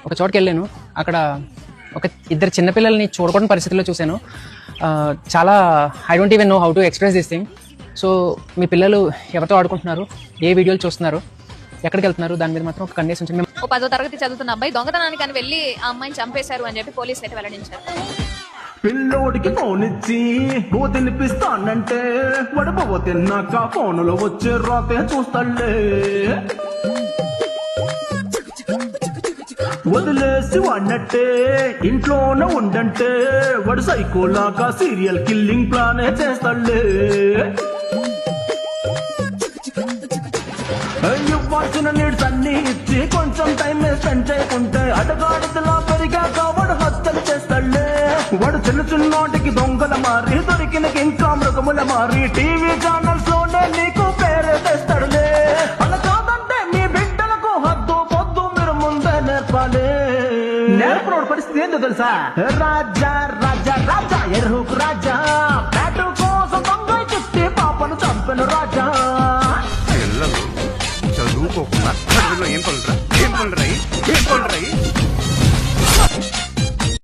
ఒక చోటుకి వెళ్ళాను. అక్కడ ఒక ఇద్దరు చిన్నపిల్లల్ని చూడకూడని పరిస్థితుల్లో చూశాను. చాలా I don't even know how to express this thing. So మీ పిల్లలు ఎవరితో ఆడుకుంటున్నారు, ఏ వీడియోలు చూస్తున్నారు, ఎక్కడికి వెళ్తున్నారు, దాని మీద మాత్రం ఒక కన్నేసి ఉంచండి. ఓ 10వ తరగతి చదువుతున్న అబ్బాయి దొంగతనానికి అని వెళ్ళి ఆ అమ్మాయిని చంపేశారు అని చెప్పి పోలీసులు అయితే వెల్లడించారు. పిల్లోడికి ఫోన్ ఇచ్చి నువ్వు తినిపిస్తానంటే వడబోవ తిన్నాక ఫోనులో వచ్చే రాతే చూస్తాడులే. వదిలేసి వాడినట్టే ఇంట్లోనే ఉండంటే వాడు సైకోలాగా సీరియల్ కిల్లింగ్ ప్లానే చేస్తాడులే. ఇవ్వాల్సిన నీడ్స్ అన్ని ఇచ్చి కొంచెం టైం స్పెండ్ చేయకుంటే అడగాడిలా పెరిగాక వాడు హత్యలు చేస్తాడులే. వాడు చిన్న చిన్నోటికి దొంగల మారి దొరికిన ఇంకా మృగముల మారి టీవీ ఛానల్స్ లోనే నీకు పేరే తెస్తాడులే. అలా కాదంటే మీ బిడ్డలకు హద్దు పొద్దు మీరు ముందే నేర్పాలి. నేర్పనోడు పరిస్థితి ఏందో తెలుసా? రాజా రాజా రాజా ఎర్హుకు రాజా బ్యాటు కోసం దొంగ చుట్టి పాపను చంపెను రాజా. చదువుకోకుండా ఏం పనులు